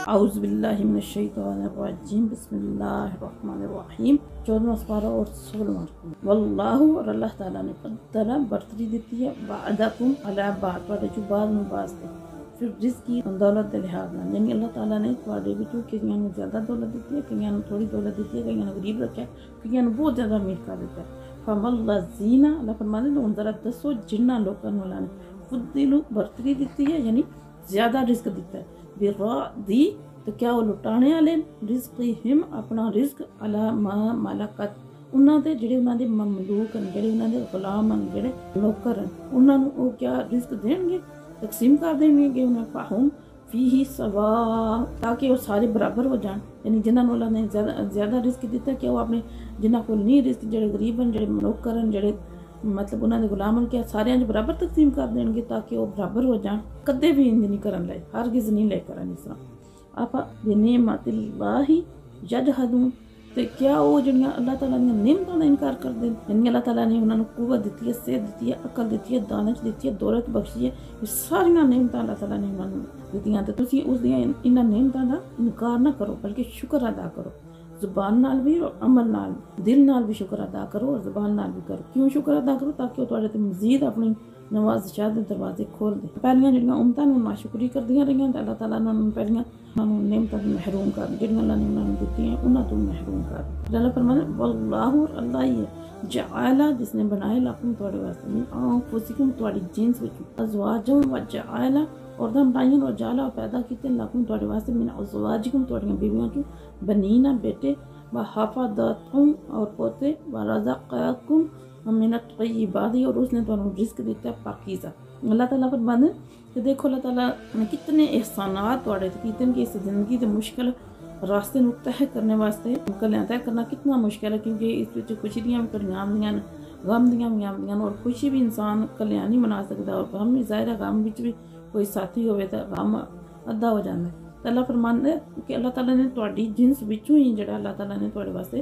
اعوذ باللہ من الشیطان الرجیم بسم اللہ الرحمن الرحیم 14واں سپارہ اور 16واں واللہ اور اللہ تعالیٰ نے قدر برتری دیتی ہے بعدکم علی بعد تواڈے چوں بعد نوں باز تے پھر رزق کی دولت دے لحاظ نال یعنی اللہ تعالیٰ نے تواڈے وچوں کئیاں نوں زیادہ دولت دیتی ہے کئیاں نوں تھوڑی دولت دیتی ہے کئیاں نوں غریب رکھا ہے کئیاں نوں بہت زیادہ امیر کر دیتا ہے فوالذین اللہ فرماتے ہیں ذرا دسو جنہاں لوکاں نوں اللہ نے فضلوا برتری دیتی ہے یعنی زیادہ رزق دیتا ہے برادی تو کیا وہ لٹانے والے رزقہم اپنا رزق علی ما ملکت انہاں دے جڑے انہاں دے مملوک ہیں جڑے انہاں دے غلام ہیں جڑے نوکر ہیں انہاں نوں او کیا رزق دین گے تقسیم کر دیں گے انہاں فہم فیہ سوا تاکہ وہ سارے برابر ہو جان یعنی جنہاں نوں اللہ نے زیادہ رزق دیتا ہے کہ وہ اپنے جنہاں کو نہیں رزق جڑے غریب ہیں جڑے نوکر ہیں جڑے مطلب انہوں نے غلام کیا سارے برابر تقسیم کر دیں گے تاکہ وہ برابر ہو جان کدے بھی انج نہیں کرن لے ہرگز نہیں لے کرن اس طرح آپ بنعمت اللہ یجحدون تے کیا وہ جڑیاں اللہ تعالیٰ نے نعمتوں کا انکار کر دیں یعنی اللہ تعالیٰ نے انہوں نے قوت دیتی ہے صحت دیتی ہے عقل دیتی ہے دانش دیتی ہے دولت بخشی ہے یہ ساری نعمتیں اللہ تعالیٰ نے انہوں نے دیتی ہیں تو تسی اس دیاں انہاں نعمتوں کا انکار نہ کرو بلکہ شکر ادا کرو زبان نال بھی اور عمل نال دل نال بھی شکر ادا کرو اور زبان نال بھی کرو کیوں شکر ادا کرو تاکہ وہ تواڈے تے مزید اپنی نوازشات دے دروازے کھول دے پہلیاں جڑیاں امتاں نوں ناشکری کردیاں رہیاں تے اللہ تعالیٰ نے انہوں پہلیاں نعمتاں تو محروم کر جڑیاں اللہ نے انہوں نے دتی ہیں انہاں تو محروم کر اللہ فرماتا ہے واللہ اور اللہ ہی ہے جعل جس نے بنائے لکم تواڈے واسطے من انفسکم تواڈی جنس وچ ازواجا وجعل اور دم بنائیں اور جالا پیدا کیتے لکم تواڈے واسطے من ازواجکم تواڈیاں بیویاں چوں بنینا بیٹے وحفظتکم اور پوتے ورزقکم من الطیبات اور اس نے تانوں رزق دیتا ہے پاکیزہ اللہ تعالیٰ فرماتے ہیں کہ دیکھو اللہ تعالیٰ نے کتنے احسانات تواڈے تے کیتے ہیں کہ اس زندگی دے مشکل راستے نوں طے کرنے واسطے کلیاں طے کرنا کتنا مشکل ہے کیونکہ اس وچ خوشی دیاں بھی کڑیاں آندیاں غم دیاں بھی آندیاں اور خوشی بھی انسان کلیاں نہیں منا سکدا اور غم بھی ظاہر ہے غم وچ بھی کوئی ساتھی ہوئے تو غم ادھا ہو جاتا ہے تو اللہ فرماتا ہے کہ اللہ تعالیٰ نے تواڈی جنس وچوں ہی جڑا اللہ تعالیٰ نے تواڈے واسطے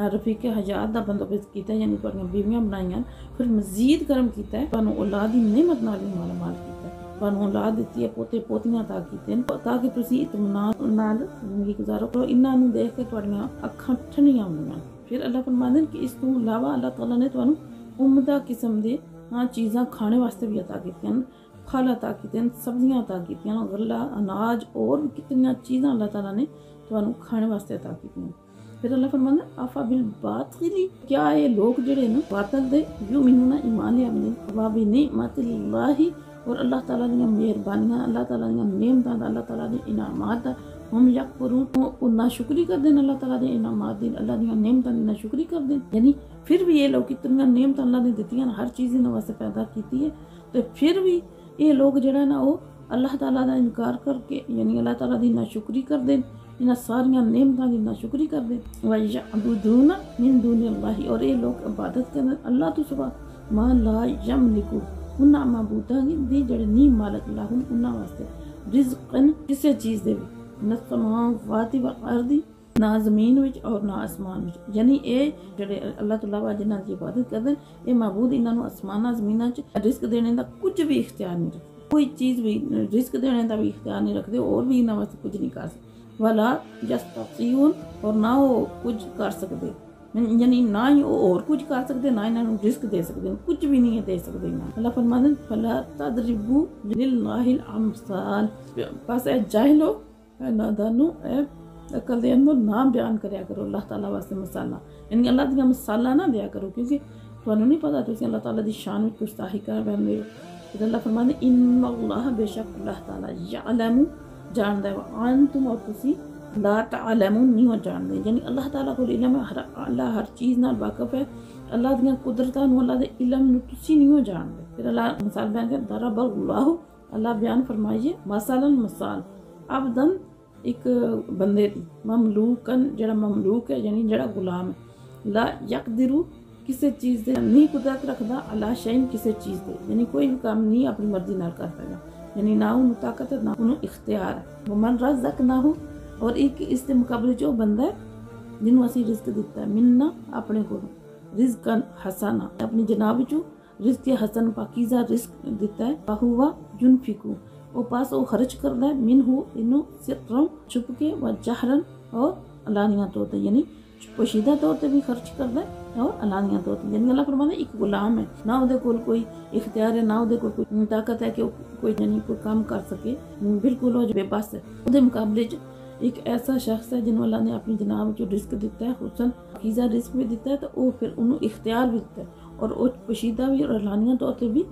رفیق حیات دا بندوبست کیتا ہے یعنی تواڈیاں بیویاں بنائیاں پھر مزید کرم کیتا ہے تانوں اولاد دی نعمت نال بھی مالا مال کیتا ہے تانوں اولاد دیتی ہے پوتے پوتیاں عطا کیتے ہیں تاکہ تسی اطمینان نال زندگی گزارو کرو انہاں نوں دیکھ کے تواڈیاں اکھاں ٹھنڈیاں ہوندیاں پھر اللہ فرماتے ہیں کہ اس تو علاوہ اللہ تعالیٰ نے تانوں عمدہ قسم دے چیزاں کھانے واسطے بھی عطا کیتیاں پھل عطا کیتے ہیں سبزیاں عطا کیتیاں غلہ اناج اور بھی کتنی چیزاں اللہ تعالیٰ نے تانوں کھانے واسطے عطا کیتیاں پھر اللہ فرماتا ہے افا بالباطل کیا یہ لوگ جڑے نا باطل دے یؤمنون ایمان لے بنعمت اللہ اور اللہ تعالیٰ دی مہربانیاں اللہ تعالیٰ دی نعمتاں اللہ تعالیٰ دی انعامات دا ہم یکفرون اور ناشکری کر دیں اللہ تعالیٰ دی انعامات دی اللہ دی نعمتاں دی ناشکری کر دیں یعنی پھر بھی یہ لوگ کتنی نعمتاں اللہ نے دتیاں ہر چیز انہاں واسطے پیدا کیتی ہے تو پھر بھی یہ لوگ جڑا نا وہ اللہ تعالیٰ دا انکار کر کے یعنی اللہ تعالیٰ دی ناشکری کر دیں انہاں ساریاں نعمتاں دی ناشکری کر دیں وَيَعْبُدُونَ مِن دُونِ اللَّهِ اور یہ لوگ عبادت کریں اللہ تو سوا ما لا یملکو انہاں معبوداں دی جڑے نہیں مالک لہم انہاں واسطے رزقن کسے چیز دے بھی نہ سماوات والارض نہ زمین وچ اور نہ آسمان وچ یعنی اے جڑے اللہ تعالیٰ وا جنہاں دی عبادت کردے اے معبود انہاں نوں آسماناں زمیناں وچ رزق دینے دا کچھ بھی اختیار نہیں رکھتے کوئی چیز بھی رزق دینے دا بھی اختیار نہیں رکھتے اور بھی انہاں واسطے کچھ نہیں کر سکتے ولا یستطیعون اور نہ وہ کچھ کر سکتے یعنی نہ ہی اور کچھ کر سکتے نہ انہاں نوں رزق دے سکتے کچھ بھی نہیں دے سکتے اللہ فرماتے ہیں فلا تضربوا للہ الامثال بس اے جاہلو اے نادانو اے عقل دے اندر نہ بیان کریا کرو اللہ تعالیٰ واسطے مسالہ یعنی اللہ دیا مسالہ نہ دیا کرو کیونکہ تمہیں نہیں پتا تسی اللہ تعالیٰ دی شان میں گستاخی کر بیٹھے ہو پھر اللہ فرماتے ہیں ان اللہ بے شک اللہ تعالیٰ یعلم جاندا ہے وانتم اور تسی لا تعلمون نہیں ہو جانتے یعنی اللہ تعالیٰ کو علم ہے اللہ ہر چیز نال واقف ہے اللہ دیا قدرتاں نوں اللہ دے علم نوں تسی نہیں ہو جانتے پھر اللہ مثال بیان کر ضرب اللہ اللہ بیان فرمائیے مثلا مثال عبدن ایک بندے دی مملوکن جڑا مملوک ہے یعنی جڑا غلام ہے لا یقدرو کسی چیز دے نہیں قدرت رکھدا علی شیء کسی چیز دے یعنی کوئی بھی کام نہیں اپنی مرضی نال کر سکدا یعنی نہ انہوں طاقت ہے نہ انہوں اختیار ہے ومن رزقناہ اور ایک اس کے مقابلے جو بندہ ہے جنہوں اسی رزق دیتا ہے مننا اپنے کو رزق حسنا اپنی جناب چوں رزق حسن پاکیزہ رزق دیتا ہے فہوا ينفقو وہ پاس وہ خرچ کرتا ہے منہو انہوں سرم چھپ کے و جہرن اور علانیہ طور تے، یعنی پوشیدہ طور تے بھی خرچ کرتا ہے اور علانیہ طور تے، یعنی اللہ فرماتا ہے ایک غلام ہے، نہ وہ دے کول کوئی اختیار ہے، نہ وہ دے کول کوئی طاقت ہے کہ کوئی یعنی کوئی کام کر سکے، بالکل وہ بے بس ہے۔ وہ دے مقابلے ایک ایسا شخص ہے جنہوں اللہ نے اپنی جناب جو رزق دیتا ہے، حسن پاکیزہ رزق بھی دیتا ہے، تو وہ پھر انہوں اختیار بھی دیتا ہے اور وہ پوشیدہ بھی اور علانیہ طور تے بھی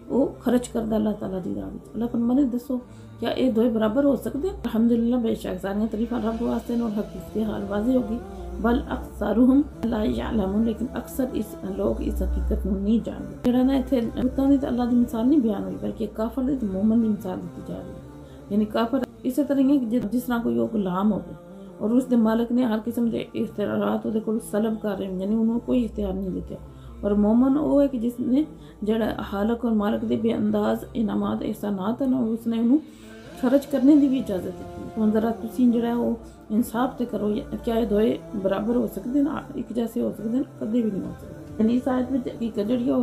وہ خرچ کرتا اللہ تعالیٰ دی راہ وچ۔ اللہ فرماتا ہے دسو کیا یہ دوئے برابر ہو سکتے ہیں؟ الحمدللہ بے شک ساریاں تعریفاں رب واسطے اور حقیقت حال واضح ہوگی، بل اکثرہم لا یعلمون، لیکن اکثر اس لوگ اس حقیقت نوں نہیں جانتے۔ جڑا نا ایتھے بتاں دی تے اللہ دی مثال نہیں بیان ہوئی، بلکہ کافر دی تے مومن دی مثال دی جا رہی ہے۔ یعنی کافر اسی طرح ہے کہ جس طرح کوئی غلام ہوگا اور اس دے مالک نے ہر قسم دے اختیارات دے کول سلب کر رہے ہیں، یعنی انہوں کوئی اختیار نہیں دیتے، اور مومن وہ ہے کہ جس نے جڑا خالق اور مالک دے بے انداز انعامات احسانات ہیں اس نے انہوں خرچ کرنے دی بھی اجازت دیتی۔ تو ذرا تسی جڑا ہے وہ انصاف تے کرو، کیا یہ دوئے برابر ہو سکتے ہیں؟ ایک جیسے ہو سکتے ہیں؟ کدے بھی نہیں ہو سکتے۔ یعنی اس آیت میں حقیقت جڑی ہے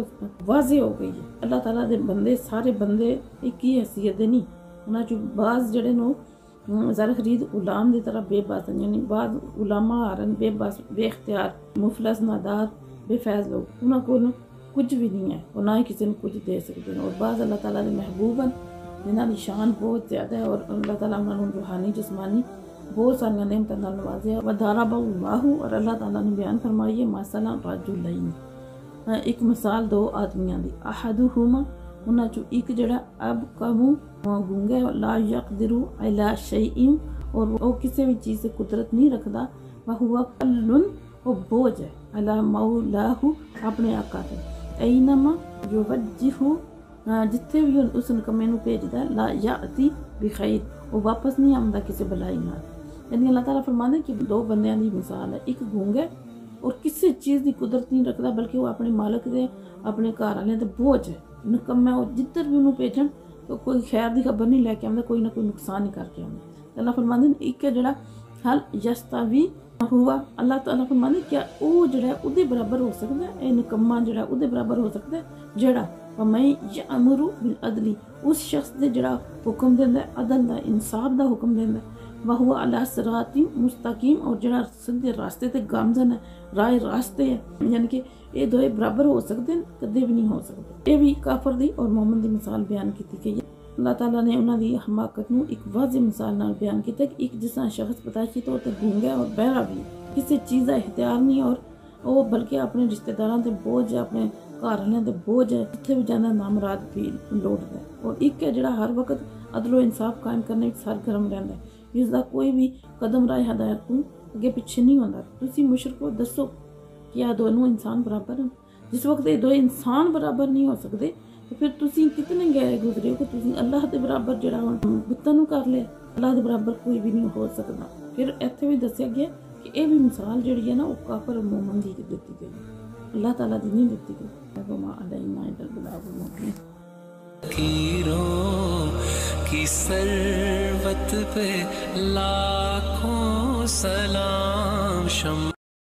واضح ہو گئی ہے۔ اللہ تعالیٰ دے بندے سارے بندے ایک ہی حیثیت دے نہیں، انہاں چوں بعض جڑے نو زر خرید غلام دی طرح بے بس ہیں، یعنی بعض علماء آرن بے بس بے اختیار مفلس نادار بے فیض لوگ، انہاں کو کچھ بھی نہیں ہے اور نہ ہی کسی نے کچھ دے سکتے ہیں، اور بعض اللہ تعالیٰ دے محبوب ہیں جنہاں دی شان بہت زیادہ ہے اور اللہ تعالیٰ انہوں نے روحانی جسمانی بہت ساری نعمتوں نال نوازے۔ وَضَرَبَ اللَّهُ، اور اللہ تعالیٰ نے بیان فرمائی ہے مثلا رجلین، ایک مثال دو آدمیاں دی، احدہما انہاں چوں ایک جڑا اب کمو گونگا لا یقدر علی شیء، اور وہ کسی بھی چیز سے قدرت نہیں رکھدا، وہو کلن، وہ بوجھ ہے، علی مولاہ، اپنے آقا تے، اینما یوجہہ، جتھے بھی اس نکمے نو بھیجدا ہے، لا یاتی بخیر، وہ واپس نہیں آمدا کسی بلائی نال۔ یعنی اللہ تعالیٰ فرماتا ہے کہ دو بندیاں دی مثال ہے، ایک گونگا اور کسی چیز دی قدرت نہیں رکھدا، بلکہ وہ اپنے مالک دے اپنے گھر والے دے بوجھ ہے، نکما، وہ جدھر بھی انہوں بھیجن تو کوئی خیر دی خبر نہیں لے کے آمدا، کوئی نہ کوئی نقصان ہی کر کے آمدا۔ اللہ فرماتا ہے ایک ہے جڑا حل یستوی ہوا، اللہ تعالیٰ فرماتا ہے کیا وہ جڑا ہے اودے برابر ہو سکتا ہے، اے نکما جڑا اودے برابر ہو سکتا ہے جڑا وَمَن یأمر بالعدل، اس شخص دے جڑا حکم دیندا ہے عدل دا، انصاف دا حکم دیندا ہے، وَهُوَ عَلَى صِرَاطٍ مستقیم، اور جڑا سیدھے راستے تے گامزن ہے، راہ راستے ہے، یعنی کہ یہ دوئے برابر ہو سکتے ہیں؟ کدے بھی نہیں ہو سکتے۔ یہ بھی کافر دی اور مومن دی مثال بیان کی گئی ہے۔ اللہ تعالیٰ نے انہاں دی حماقت نو ایک واضح مثال نال بیان کیتا کہ ایک جس طرح شخص پیدائشی طور تے گونگا اور بہرا بھی، کسی چیز دا اختیار نہیں، اور وہ بلکہ اپنے رشتہ داراں تے بوجھ، اپنے گھر والے تے بوجھ ہے، جتھے بھی جانا نامراد بھی لوٹدا ہے، اور ایک ہے جڑا ہر وقت عدل و انصاف قائم کرنے وچ سرگرم رہندا ہے، جس دا کوئی بھی قدم راہ ہدایت تو اگے پیچھے نہیں ہوندا۔ تسی مشرکو دسو کیا دونوں انسان برابر ہیں؟ جس وقت یہ دو انسان برابر نہیں ہو سکتے تو پھر تسی کتنے گئے گزرے ہو کہ تسی اللہ دے برابر جڑا بتاں نوں کر لیا، اللہ دے برابر کوئی بھی نہیں ہو سکتا۔ پھر ایتھے بھی دسیا گیا کہ یہ بھی مثال جڑی ہے نا وہ کافر اور مومن دی دتی گئی، اللہ تعالیٰ دی نہیں دتی گئی۔ وما علینا الا البلاغ المبین۔ فقیروں کی ثروت پہ لاکھوں سلام،